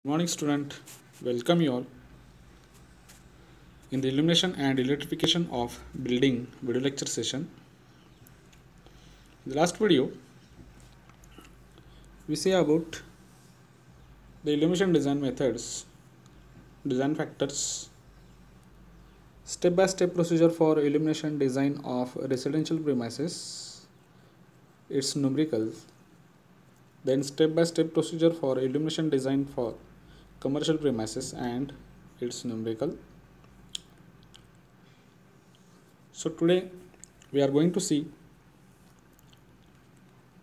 Morning student, welcome you all in the illumination and electrification of building video lecture session. In the last video we see about the illumination design methods, design factors, step by step procedure for illumination design of residential premises, its numerical, then step by step procedure for illumination design for commercial premises and its numerical. So today we are going to see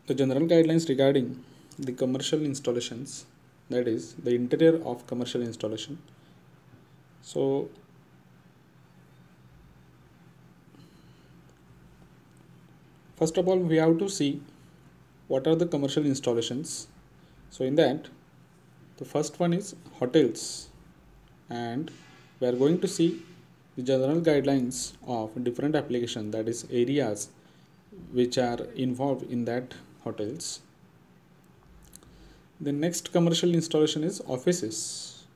the general guidelines regarding the commercial installations, that is the interior of commercial installation. So first of all we have to see what are the commercial installations. So in that the first one is hotels, and we are going to see the general guidelines of different applications, that is areas which are involved in that hotels. The next commercial installation is offices.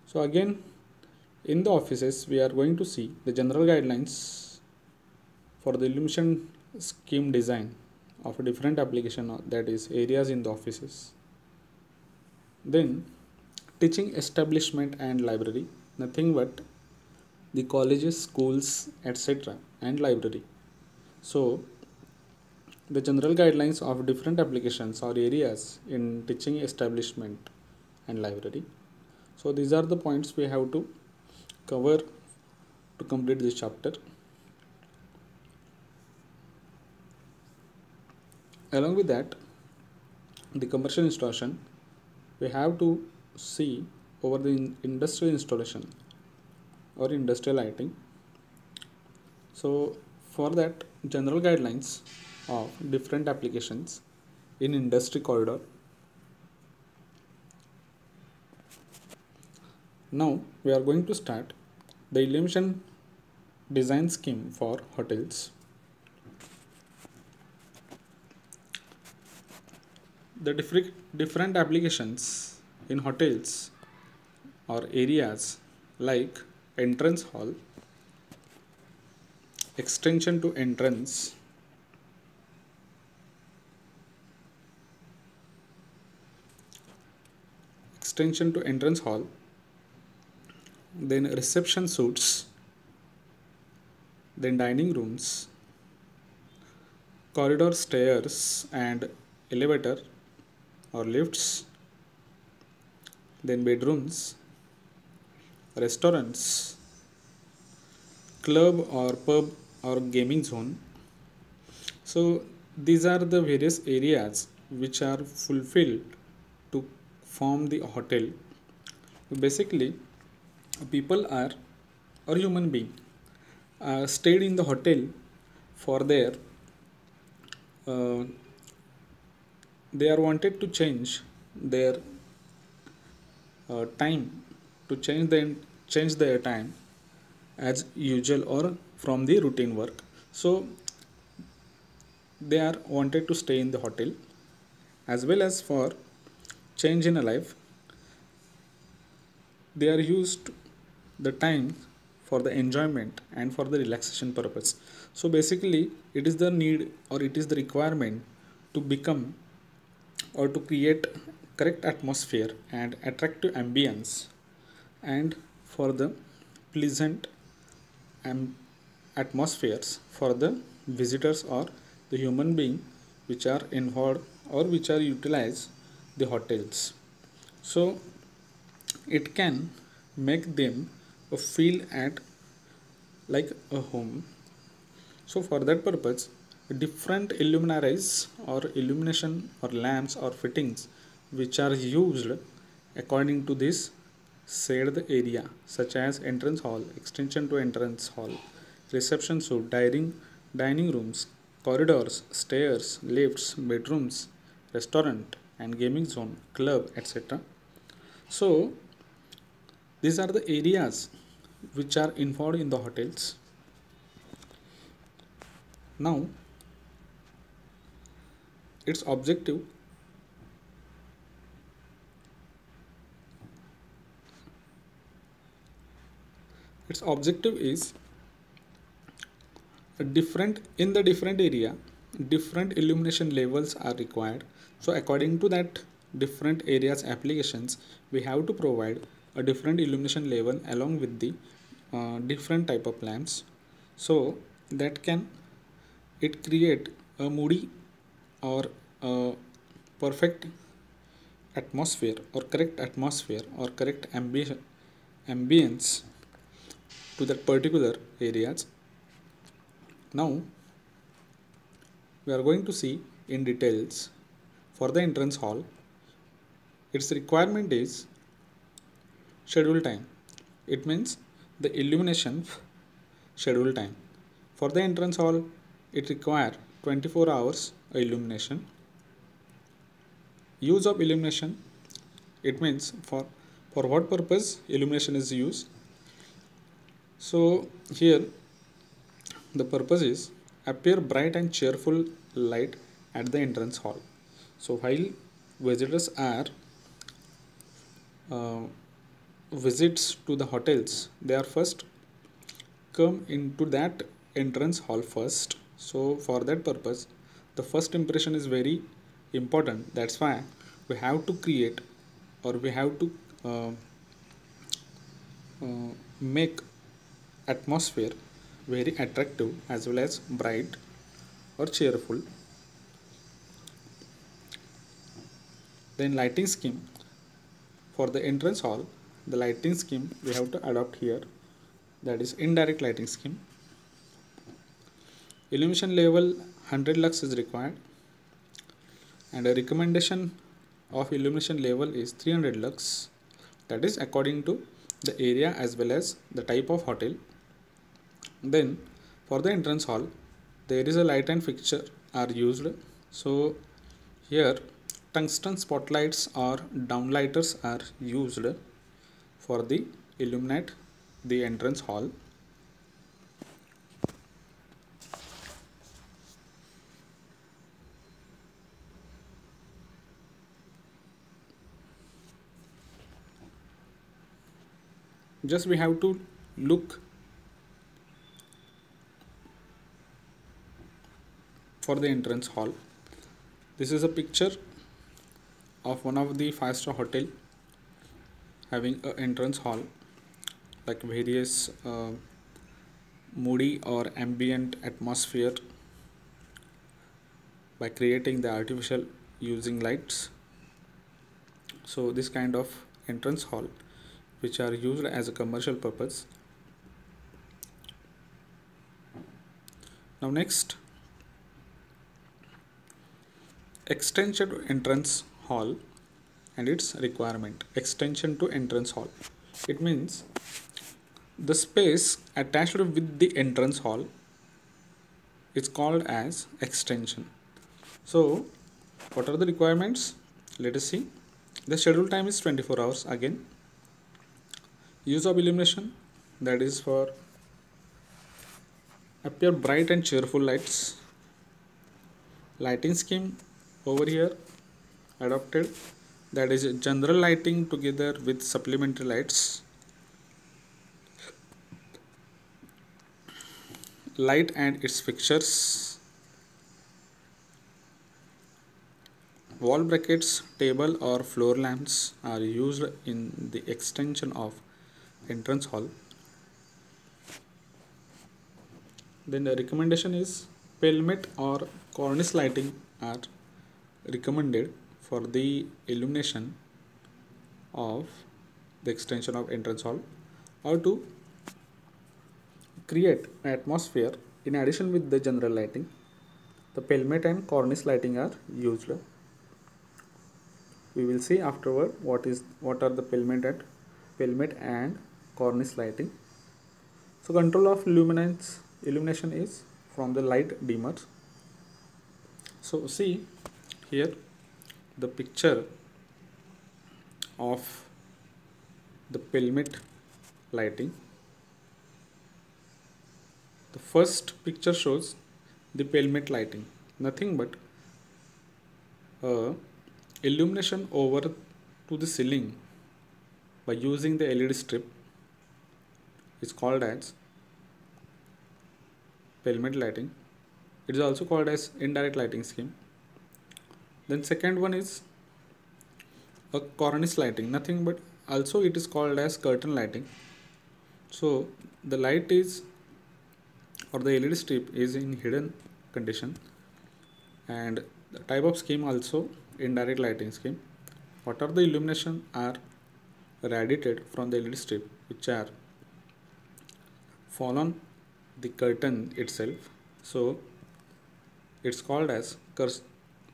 So again in the offices we are going to see the general guidelines for the illumination scheme design of a different application, that is areas in the offices. Then teaching establishment and library, nothing but the colleges, schools, etc. and library. So the general guidelines of different applications or areas in teaching establishment and library. So these are the points we have to cover to complete this chapter. Along with that, the commercial installation, we have to see over the industrial installation or industrial lighting. So for that, general guidelines of different applications in industry corridor. Now we are going to start the illumination design scheme for hotels. The different applications in hotels or areas like entrance hall, extension to entrance, hall, then reception suites, then dining rooms, corridor stairs and elevator or lifts, then bedrooms, restaurants, club or pub or gaming zone. So these are the various areas which are fulfilled to form the hotel. Basically people are or human being stayed in the hotel for their they are wanted to change their time, to change their time as usual or from the routine work. So they are wanted to stay in the hotel, as well as for change in a life they are used the time for the enjoyment and for the relaxation purpose. So basically it is the need or it is the requirement to become or to create correct atmosphere and attractive ambience, and for the pleasant atmospheres for the visitors or the human being which are involved or which are utilize the hotels. So it can make them feel at like a home. So for that purpose different illuminaries or illumination or lamps or fittings which are used according to this said area, such as entrance hall, extension to entrance hall, reception suite, dining rooms, corridors, stairs, lifts, bedrooms, restaurant and gaming zone, club, etc. So these are the areas which are involved in the hotels. Now its objective Its objective is different in the different area, different illumination levels are required. So according to that different areas applications, we have to provide a different illumination level along with the different type of lamps, so that can it create a moody or a perfect atmosphere or correct ambience to that particular areas. Now we are going to see in details for the entrance hall. Its requirement is schedule time. It means the illumination schedule time. For the entrance hall, it require 24 hours illumination. Use of illumination, it means for what purpose illumination is used. So here the purpose is appear bright and cheerful light at the entrance hall. So while visitors are uh, visits to the hotels, they are first come into that entrance hall first. So for that purpose, the first impression is very important. That's why we have to create, or we have to make atmosphere very attractive as well as bright or cheerful. Then lighting scheme for the entrance hall, the lighting scheme we have to adopt here, that is indirect lighting scheme. Illumination level 100 lux is required, and a recommendation of illumination level is 300 lux, that is according to the area as well as the type of hotel. Then for the entrance hall, there is a light and fixture are used. So here tungsten spotlights or downlighters are used for the illuminate the entrance hall. Just we have to look for the entrance hall. This is a picture of one of the 5-star hotel having a entrance hall, like various moody or ambient atmosphere by creating the artificial using lights. So this kind of entrance hall which are used as a commercial purpose. Now next, extension to entrance hall and its requirement. Extension to entrance hall, it means the space attached with the entrance hall is called as extension. So what are the requirements? Let us see. The schedule time is 24 hours again. Use of illumination, that is for appear bright and cheerful lights. Lighting scheme over here adopted, that is general lighting together with supplementary lights. Light and its fixtures. Wall brackets, table or floor lamps are used in the extension of entrance hall. Then the recommendation is pelmet or cornice lighting are recommended for the illumination of the extension of entrance hall, or to create an atmosphere. In addition with the general lighting, the pelmet and cornice lighting are used. We will see afterward what are the pelmet and cornice lighting. So control of illumination is from the light dimmers. So see here the picture of the pelmet lighting. The first picture shows the pelmet lighting, nothing but illumination over to the ceiling by using the LED strip, is called as pelmet lighting. It is also called as indirect lighting scheme. Then second one is a cornice lighting, nothing but also it is called as curtain lighting. So the light is, or the LED strip is in hidden condition, and the type of scheme also indirect lighting scheme. What are the illumination are radiated from the LED strip which are fall on the curtain itself. So it's called as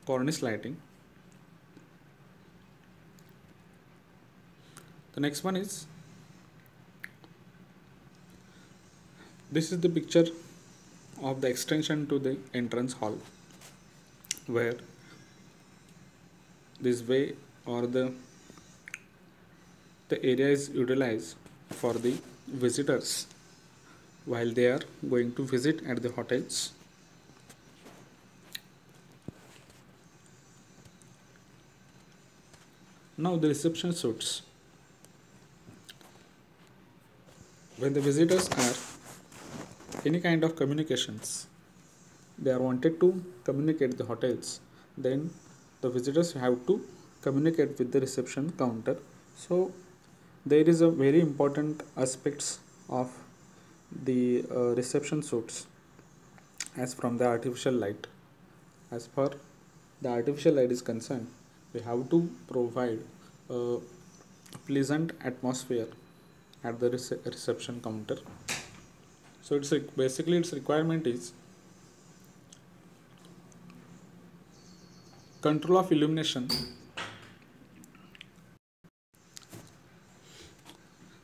cornice lighting. The next one is, this is the picture of the extension to the entrance hall, where this way or the area is utilized for the visitors while they are going to visit at the hotels. Now the reception suites. When the visitors are any kind of communications, they are wanted to communicate the hotels, then the visitors have to communicate with the reception counter. So there is a very important aspects of the reception suites as from the artificial light. As far the artificial light is concerned, we have to provide a pleasant atmosphere at the reception counter. So it's basically its requirement is control of illumination.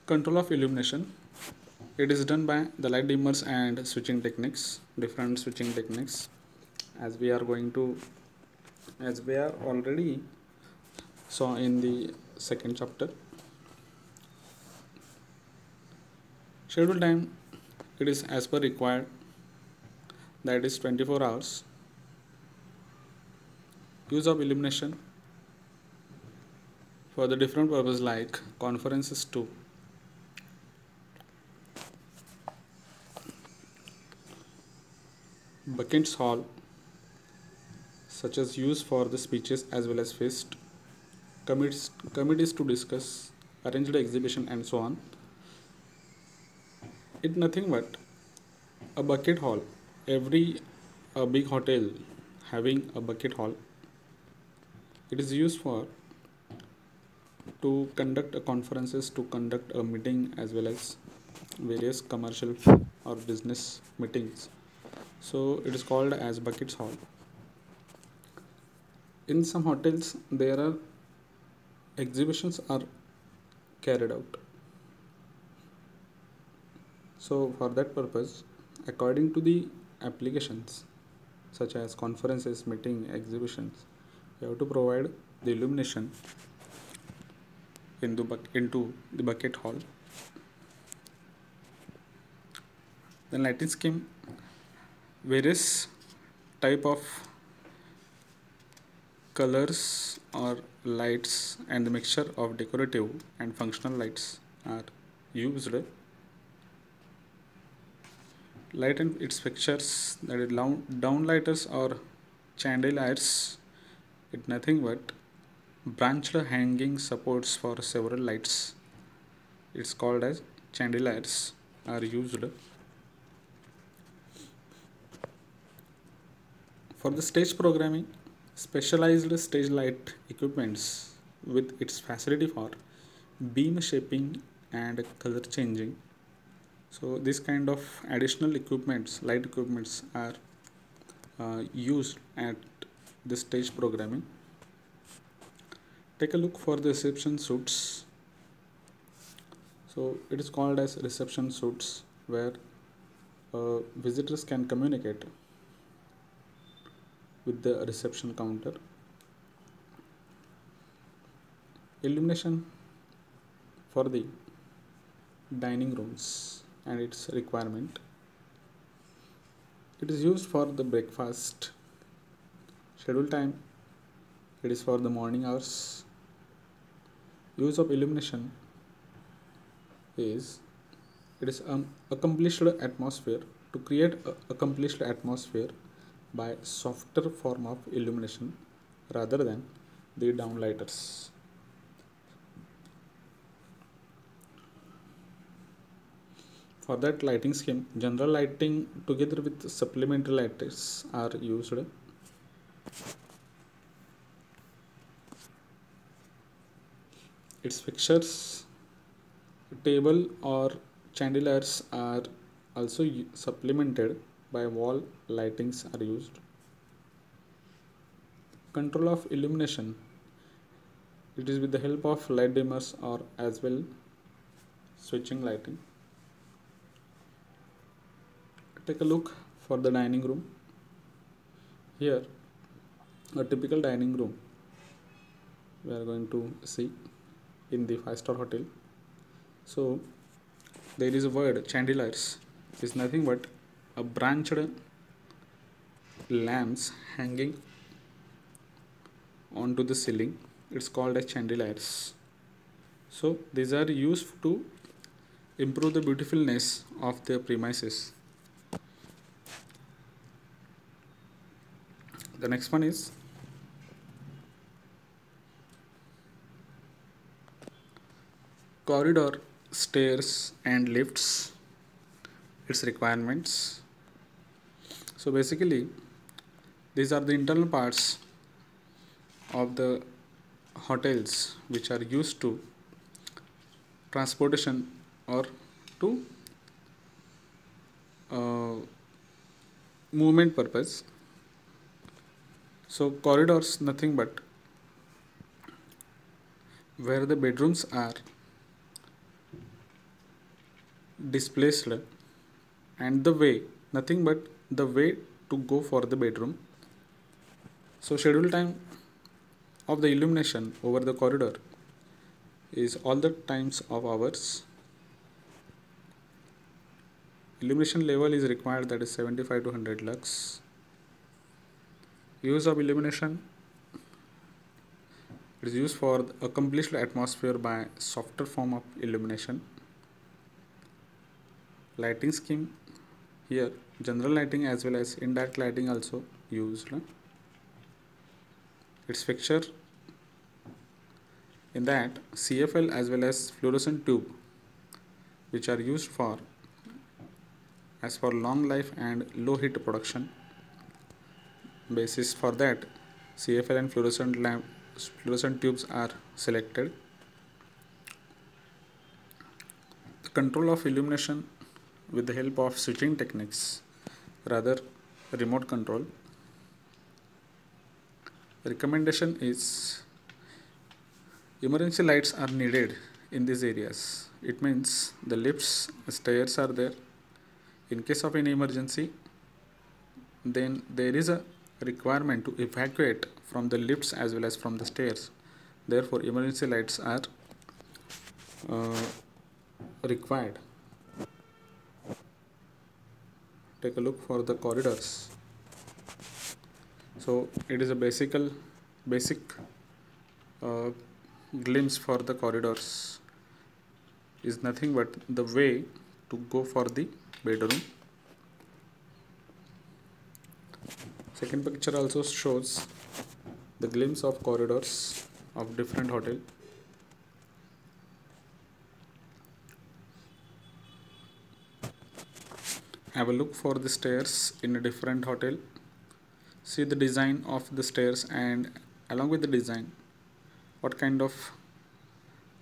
Control of illumination, it is done by the light dimmers and switching techniques, different switching techniques, as we are already saw in the second chapter. Schedule time, it is as per required, that is 24 hours. Use of illumination for the different purpose like conferences too. Buckets hall, such as used for the speeches as well as feast, committees to discuss, arrange the exhibition and so on. It nothing but a bucket hall. Every big hotel having a bucket hall. It is used for to conduct a conferences, to conduct a meeting as well as various commercial or business meetings. So it is called as buckets hall. In some hotels there are exhibitions are carried out. So for that purpose, according to the applications such as conferences, meeting, exhibitions, you have to provide the illumination into the bucket hall. Then lighting scheme, various type of colors or lights and the mixture of decorative and functional lights are used. Light and its fixtures, that is downlighters or chandeliers, it nothing but branched hanging supports for several lights. It's called as chandeliers are used. For the stage programming, specialized stage light equipments with its facility for beam shaping and color changing. So this kind of additional equipments, light equipments are used at the stage programming. Take a look for the reception suites. So it is called as reception suites, where visitors can communicate with the reception counter. Illumination for the dining rooms and its requirement. It is used for the breakfast. Schedule time, it is for the morning hours. Use of illumination is, It is an accomplished atmosphere. To create a accomplished atmosphere by softer form of illumination rather than the downlighters. For that lighting scheme, general lighting together with supplementary lighters are used. Its fixtures, table or chandeliers are also supplemented by wall lightings are used. Control of illumination, it is with the help of light dimmers or as well switching lighting. Take a look for the dining room. Here a typical dining room we are going to see in the 5-star hotel. So there is a word chandeliers, is nothing but a branched lamps hanging onto the ceiling. It's called as chandeliers. So these are used to improve the beautifulness of the premises. The next one is corridor, stairs and lifts, its requirements. So basically these are the internal parts of the hotels which are used to transportation or to movement purpose. So corridors nothing but where the bedrooms are displaced and the way, nothing but the way to go for the bedroom. So schedule time of the illumination over the corridor is all the times of hours. Illumination level is required, that is 75 to 100 lux. Use of illumination, it is used for the accomplished atmosphere by softer form of illumination. Lighting scheme, here general lighting as well as indirect lighting also used. Its fixture, in that CFL as well as fluorescent tube which are used for as for long life and low heat production. Basis for that CFL and fluorescent tubes are selected. The control of illumination with the help of switching techniques, rather remote control. Recommendation is emergency lights are needed in these areas. It means the lifts, stairs are there. In case of any emergency, then there is a requirement to evacuate from the lifts as well as from the stairs. Therefore emergency lights are required. Take a look for the corridors. So it is a basic glimpse for the corridors, is nothing but the way to go for the bedroom. Second picture also shows the glimpse of corridors of different hotel. Have a look for the stairs in a different hotel. See the design of the stairs, and along with the design what kind of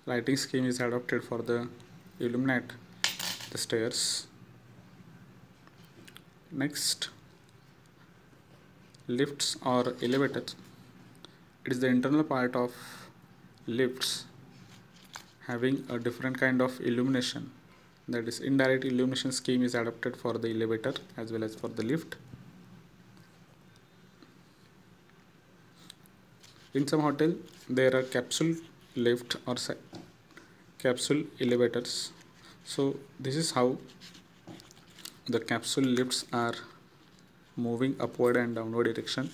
lighting scheme is adopted for the illuminate the stairs. Next, lifts or elevators. It is the internal part of lifts having a different kind of illumination, that is indirect illumination scheme is adopted for the elevator as well as for the lift. In some hotel there are capsule lift or capsule elevators. So this is how the capsule lifts are moving upward and downward direction.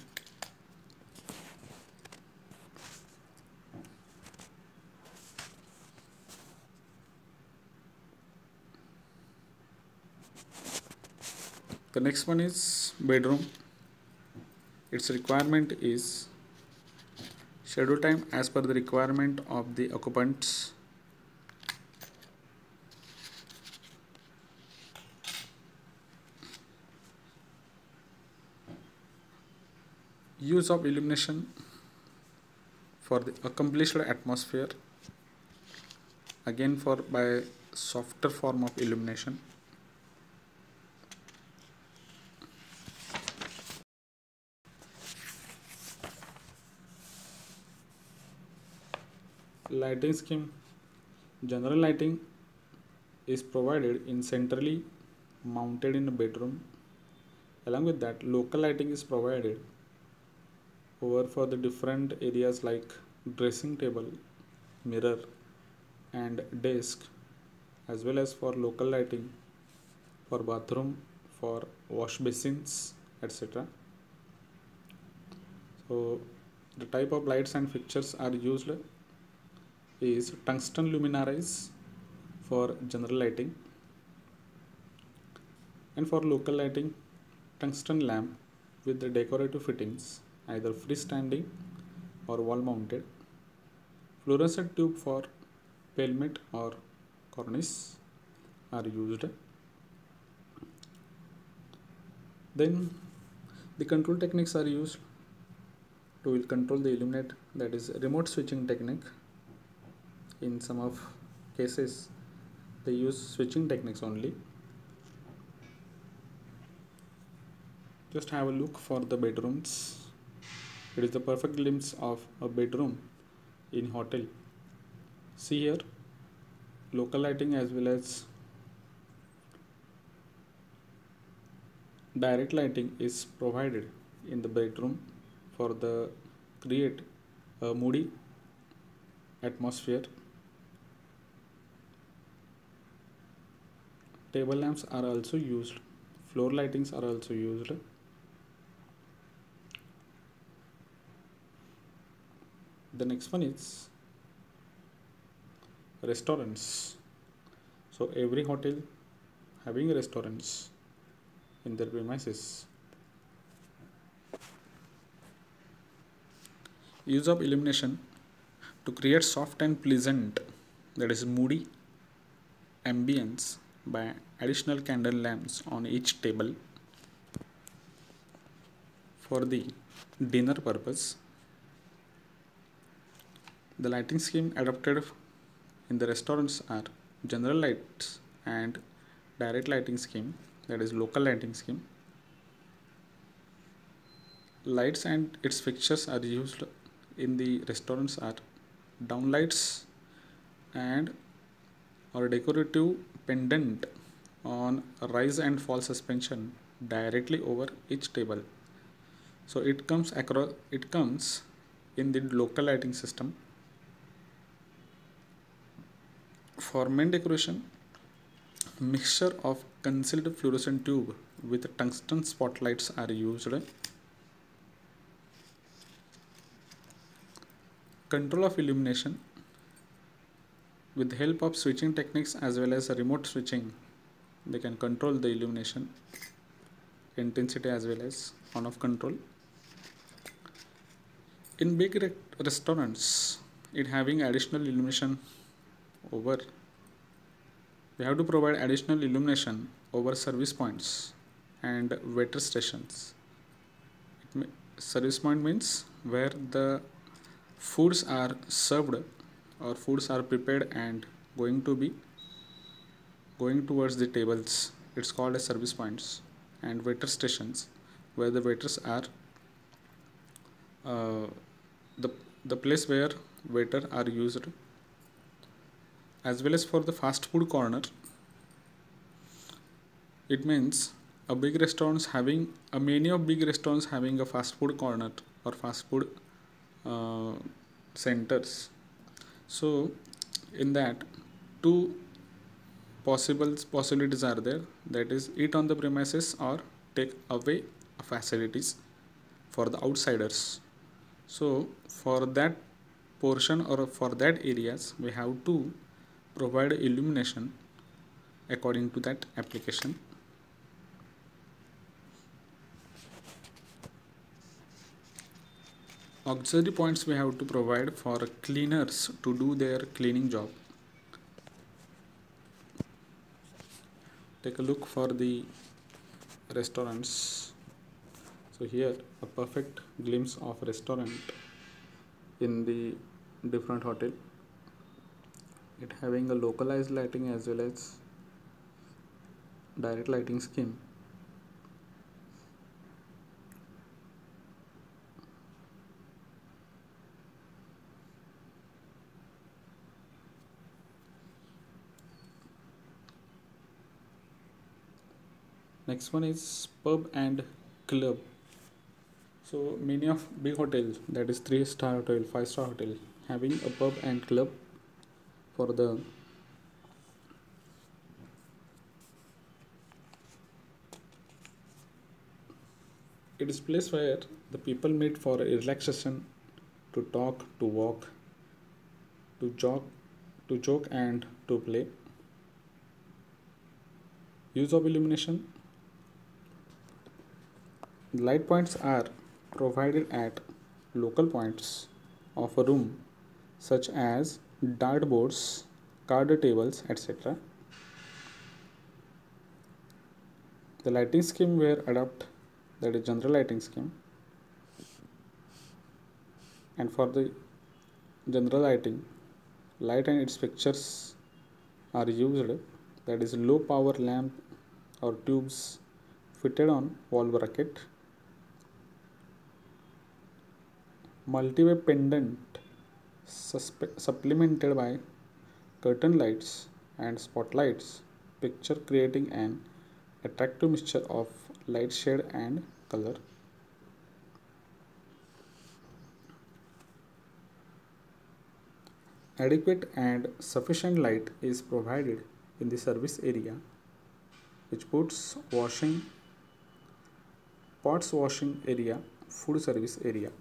The next one is bedroom. Its requirement is schedule time as per the requirement of the occupants. Use of illumination for the accomplished atmosphere, again for by softer form of illumination. Lighting scheme. General lighting is provided in centrally mounted in a bedroom. Along with that, local lighting is provided over for the different areas like dressing table, mirror and desk, as well as for local lighting for bathroom, for wash basins, etc. So the type of lights and fixtures are used is tungsten luminaries for general lighting, and for local lighting, tungsten lamp with the decorative fittings, either freestanding or wall mounted, fluorescent tube for pelmet or cornice are used. Then the control techniques are used to control the illuminate, that is remote switching technique. In some of cases they use switching techniques only. Just have a look for the bedrooms. It is the perfect glimpse of a bedroom in hotel. See here, local lighting as well as direct lighting is provided in the bedroom for the create a moody atmosphere. Table lamps are also used, floor lightings are also used. The next one is restaurants. So every hotel having restaurants in their premises. Use of illumination to create soft and pleasant, that is moody ambience by additional candle lamps on each table. For the dinner purpose, the lighting scheme adopted in the restaurants are general lights and direct lighting scheme, that is local lighting scheme. Lights and its fixtures are used in the restaurants are downlights and or decorative pendant on rise and fall suspension directly over each table. So it comes in the local lighting system. For main decoration, mixture of concealed fluorescent tube with tungsten spotlights are used. Control of illumination with the help of switching techniques as well as remote switching, they can control the illumination intensity as well as on off control. In big restaurants, it having additional illumination over, we have to provide additional illumination over service points and waiter stations. Service point means where the foods are served or foods are prepared and going towards the tables. It's called as service points. And waiter stations where the waiters are the place where waiter are used, as well as for the fast food corner. It means a big restaurants having many of big restaurants having a fast food corner or fast food centers. So in that, two possibilities are there, that is eat on the premises or take away facilities for the outsiders. So for that portion or for that areas, we have to provide illumination according to that application. auxiliary points we have to provide for cleaners to do their cleaning job. Take a look for the restaurants. So here a perfect glimpse of restaurant in the different hotel. It having a localized lighting as well as direct lighting scheme. Next one is pub and club. So many of big hotels, that is 3-star hotel, 5-star hotel, having a pub and club for the it is place where the people meet for relaxation, to talk, to walk, to joke and to play. Use of illumination. Light points are provided at local points of a room such as dartboards, card tables, etc. The lighting scheme were adopt, that is general lighting scheme, and for the general lighting, light and its fixtures are used, that is low power lamp or tubes fitted on wall bracket, multi-way pendant supplemented by curtain lights and spotlights, picture creating an attractive mixture of light shade and color. Adequate and sufficient light is provided in the service area, which puts pots washing area, food service area.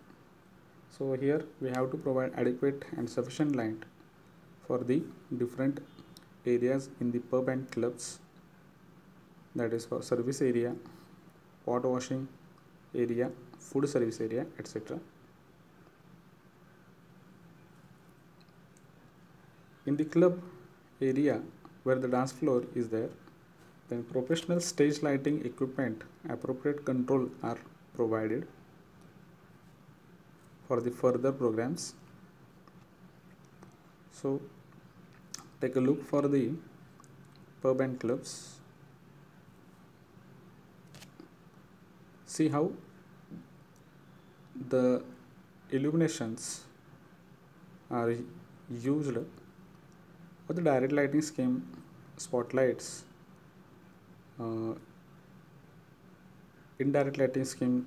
So here we have to provide adequate and sufficient light for the different areas in the pub and clubs, that is for service area, pot washing area, food service area, etc. In the club area where the dance floor is there, then professional stage lighting equipment, appropriate control are provided for the further programs. So take a look for the pub and clubs. See how the illuminations are used, or the direct lighting scheme, spotlights, indirect lighting scheme,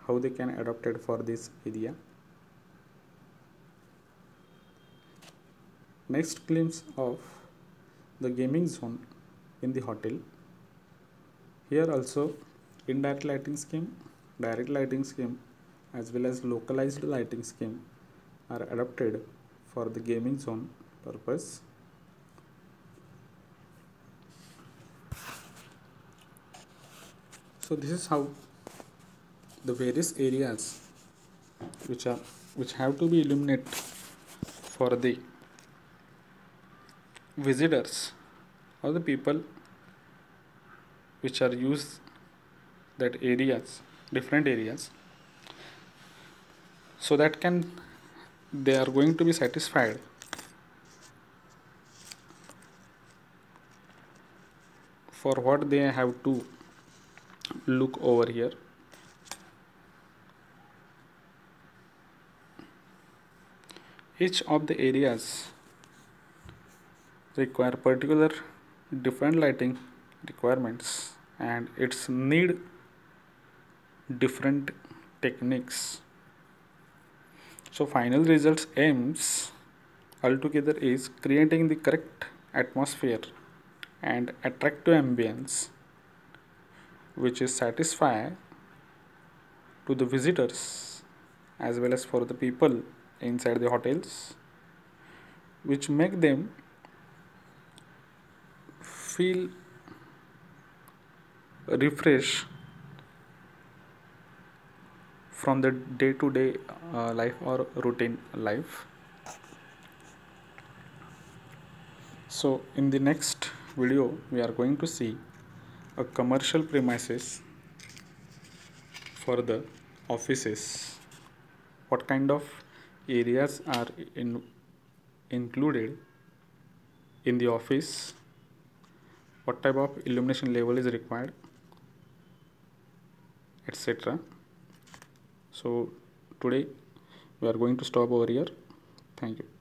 how they can adapted for this area. Next, glimpse of the gaming zone in the hotel. Here also indirect lighting scheme, direct lighting scheme, as well as localized lighting scheme are adapted for the gaming zone purpose. So this is how the various areas which have to be illuminated for the visitors or the people which are used that areas, different areas, so that they are going to be satisfied for what they have to look over here. Each of the areas require particular different lighting requirements, and its need different techniques. So final results aims altogether is creating the correct atmosphere and attractive ambience which is satisfy to the visitors as well as for the people inside the hotels, which make them feel refresh from the day-to-day life or routine life. So in the next video we are going to see a commercial premises for the offices, what kind of areas are included in the office, what type of illumination level is required, etc. So today we are going to stop over here. Thank you.